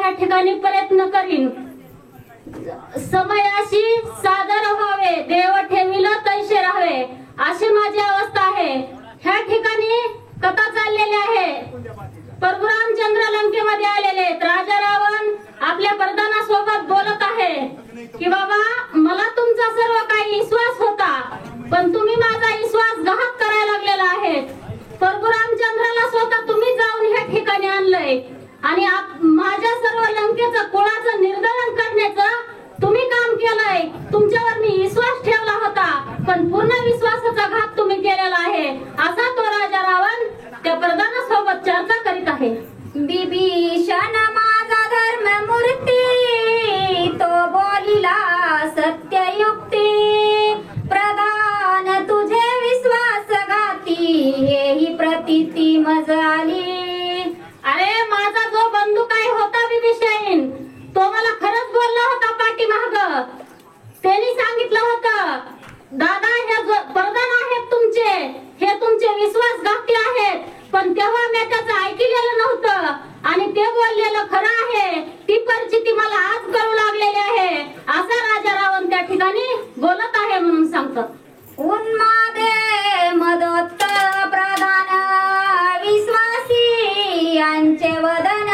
ह्या ठिकाणी प्रयत्न करीन. समयाशी सादर व्हावे, देव ठेविल तैसे राहावे, अशी माझी अवस्था आहे. ह्या ठिकाणी कथा चाललेली आहे. प्रभू रामचंद्र लंकेमध्ये आलेले. राजा रावण आपल्या प्रधानासोबत बोलत आहे की बाबा मला तुमचा सर्व काही विश्वास होता, पण तुम्ही माझा विश्वासघात करायला लागलेला आहे. प्रभू रामचंद्राला स्वतः तुम्ही जाऊन ह्या ठिकाणी आणलंय आणि माझ्या सर्व लंकेचं कुळाचं निर्धारण करण्याचं तुम्ही काम केलंय. तुमच्यावर मी विश्वास ठेवला होता, पण पूर्ण विश्वासाचा घात तुम्ही केलेला आहे, असा तो राजा रावण त्या प्रधानासोबत चर्चा करीत आहे. विभीषण माझा धर्ममूर्ती, तो बोलिला सत्ययुक्ती, प्रधान तुझे विश्वासघाती, हेही प्रतीती मज आली. अरे माझा जो बंधू काय होता विभीषण, तो मला खरंच बोलला होता पाठीमाग. त्यांनी सांगितलं होतं दादा हे प्रधान आहेत तुमचे, हे तुमचे विश्वासघाती आहेत, पण तेव्हा मी त्याचं ऐकलेलं नव्हतं आणि ते बोललेलं खरं आहे. ती परिस्थिती मला आज करू लागलेली आहे, असा राजा रावण त्या ठिकाणी बोलत आहे म्हणून सांगतात. उन्मादे मदोत्त प्रधान, विश्वासी यांचे वदन,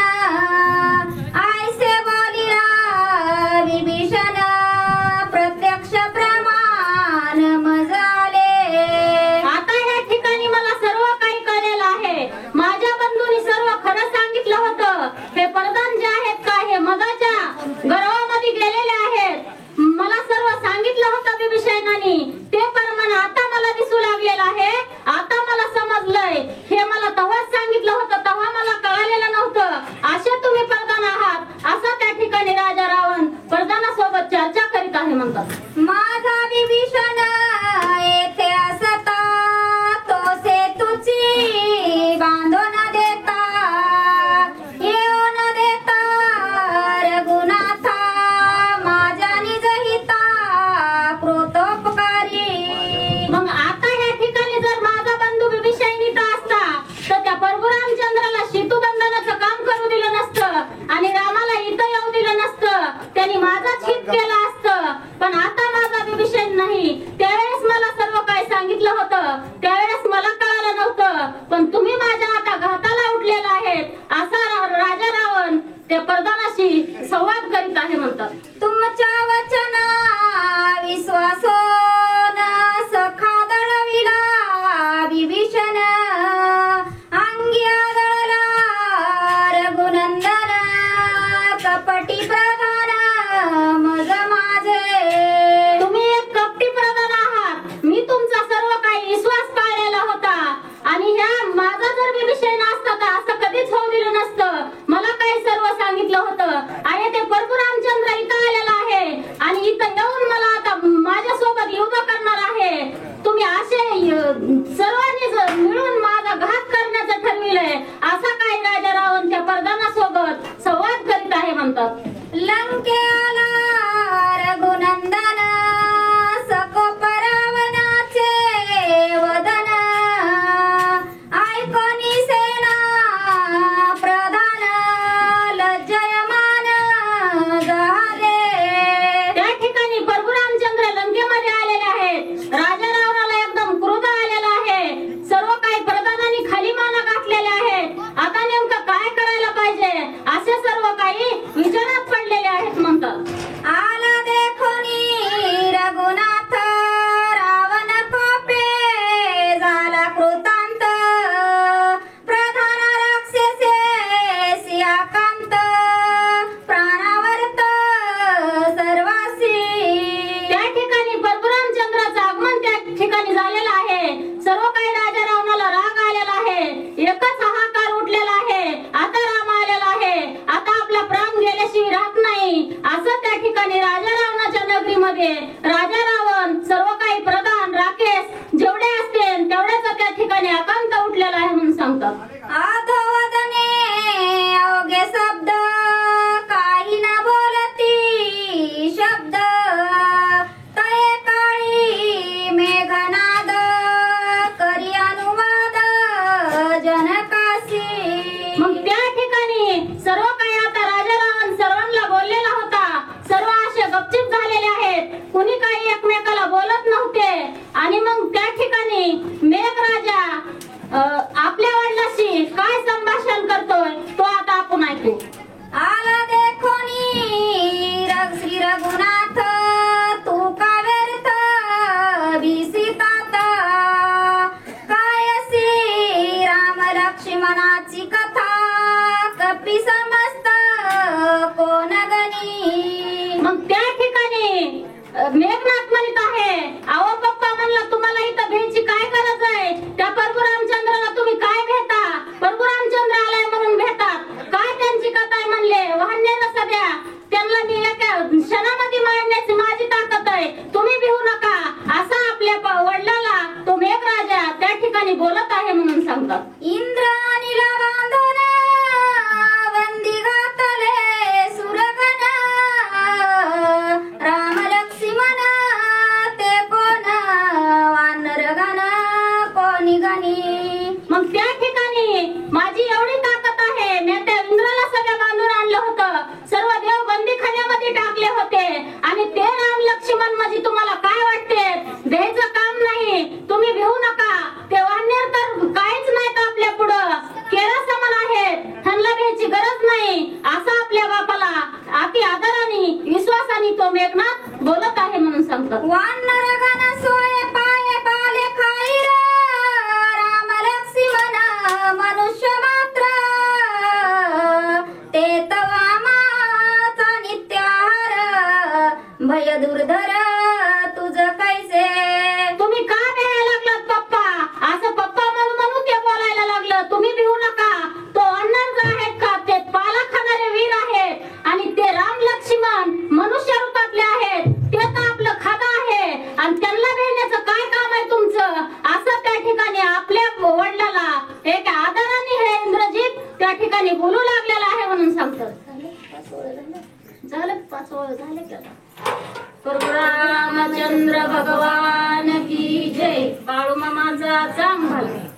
आयसे बोलिला विभीषण, प्रत्यक्ष प्रमाण मजाले. आता ह्या ठिकाणी मला सर्व काही कळलेलं आहे. माझ्या बंधूंनी सर्व खरं सांगितलं होतं. हे प्रधान जे आहेत का हे मदाच्या गर्वामध्ये गेलेले आहेत. मला सर्व सांगितलं होतं विभीषणाने, ते प्रमाण आता मला दिसू लागलेलं आहे. आता मला समजलंय. हे मला तेव्हाच सांगितलं होतं, तेव्हा मला कळालेलं नव्हतं. असे तुम्ही प्रधान आहात, असं त्या ठिकाणी राजा रावण प्रधानासोबत चर्चा करीत आहे म्हणतात. माझा विभीषण येथे असता, तो सेतूची बांधून देता, येऊन देता रघुनाथा, माझ्या निजहिता कृतोपकारी. मग आता ह्या ठिकाणी जर माझा बंधू विभीषण इथं असता, तर त्या प्रभू रामचंद्राला सेतुबंधनाचं काम करू दिलं नसतं आणि रामाला इथं येऊ दिलं नसतं. त्यांनी माझाच हित केलं असतं. पण आता माझा विभीषण नाही. त्यावेळेस मला सर्व काय सांगितलं होतं, त्यावेळेस मला कळालं नव्हतं, पण तुम्ही माझ्या आता घाताला उठलेला आहेत, असा राजा रावण त्या प्रधानाशी संवाद करीत आहे म्हणतात. तुमच्या वचना विश्वासोन सखा दळविला विभीषण, अंगी आदळला रघुनंदन, कपटी प्रधान मज माझे. तुम्ही एक कपटी प्रधान आहात. मी तुमचा सर्व काही विश्वास पाळलेला होता आणि ह्या माझा जर विभीषण असता तर असं कधीच होऊ दिलं नसतं. मला काही सर्व सांगितलं होतं आणि ते प्रभू रामचंद्र इथं आलेला आहे आणि इथं येऊन मला आता माझ्यासोबत युद्ध करणार आहे. तुम्ही असे सर्वांनी मिळून माझा घात करण्याचं ठरविलंय, असा काही राजा रावण त्या प्रधानासोबत संवाद करीत आहे म्हणतात. लंकेला रघुनंदन, सकोप रावणाचे वदन, ऐकोनी सेना प्रधान, लज्जयमान झाले. त्या ठिकाणी प्रभू रामचंद्र लंकेमध्ये आलेले आहेत. राजा रावणाला एकदम क्रोध आलेला आहे. सर्व काही प्रधानांनी खाली माना घातलेले आहेत. आता नेमकं काय करायला पाहिजे असे सर्व काही विचारात पडलेले आहेत म्हणतात. आला देखोनी रघुनाथ, रावण कोपे झाला कृतांत, प्रधान राक्षसे सियाकांत, प्राणावर्त सर्वासी. त्या ठिकाणी प्रभू रामचंद्राचं आगमन त्या ठिकाणी झालेलं आहे. सर्व काही राजा रावणाला राग आलेला आहे. एकच हाहाकार उठलेला आहे. आता राम आलेला आहे, आता आपला प्राण गेल्याशिवाय राहत नाही, असं त्या ठिकाणी राजा रावणाच्या नगरीमध्ये राजा रावण, सर्व काही प्रधान राकेश जेवढे असतील तेवढ्याच त्या ठिकाणी आकांत उठलेला आहे म्हणून सांगतात. आधोवदने अवघे शब्द, काही न बोलती शब्द, तये काळी मेघनाद, करी अनुवाद जनकाशी. मग त्या ठिकाणी सर्व काही आता राजा रावण आणि मग त्या ठिकाणी मेघराजा आपल्या वडिलांशी काय संभाषण करतोय तो आता आपण ऐकू. आला देखोनी श्री रघुनाथ तू का व्यर्थ बिसितात काय राम लक्ष्मणाची कथा कपी समस्त कोण गणी. मग त्या ठिकाणी मेघनाथ म्हणत आहे, अहो पप्पा म्हणलं तुम्हाला इथं भेटची काय गरज आहे, त्या परशुरामचंद्राला तुम्ही काय भेटा, परशुरामचंद्र आलाय म्हणून भेटात, काय त्यांची कथा आहे म्हणले, वाहने सध्या त्यांना मी एका क्षणामध्ये मारण्याची माझी ताकद आहे, तुम्ही भिवू नका, असा आपल्या वडिलाला तो मेघराजा त्या ठिकाणी बोलत आहे म्हणून सांगतात. इंद्राणीला बांधून बंदी घातले सुरगण राम लक्ष्मण ते कोण वानर गण कोणी गणी. मग त्या ठिकाणी माझी एवढी ताकद आहे, मी त्या इंद्राला सगळं बांधून आणलं होतं, सर्व देव बंदीखान्यामध्ये टाकले होते आणि ते राम लक्ष्मण म्हणजे तुम्हाला काय वाटते, द्यायचं काम नाही, तुम्ही भिवू नका, ते वानर तर काहीच नाहीत आपल्या पुढं, केरा समान आहेत, त्यांना घ्यायची गरज नाही, असं आपल्या बापाला अति आदराने विश्वासाने तो मेघनाथ बोलत आहे म्हणून सांगतात. वानर गण सोय पाय पाले खाईर राम लक्ष्मण मनुष्य मात्र ते तवामाचा नित्याहार भय दुर्धर तुझ कैसे. तुम्ही का भ्यायला लागलात पप्पा, असं पप्पा म्हणून ते बोलायला लागलं, तुम्ही भिवू नका, तो अण्णा आहेत का, ते पाला खाणारे वीर आहेत आणि ते राम लक्ष्मण मनुष्य रूपातले आहेत, ते तर आपलं खादा आहे आणि त्यांना भेटण्याचं काय काम आहे तुमचं, असं त्या ठिकाणी आपल्या वडिलाला एक आदराने हे इंद्रजित त्या ठिकाणी बोलू लागलेला आहे म्हणून सांगतात. झालं 5 ओळ झाले का. परशुरामचंद्र भगवान की जय. बाळू मामाचा चांग झाला.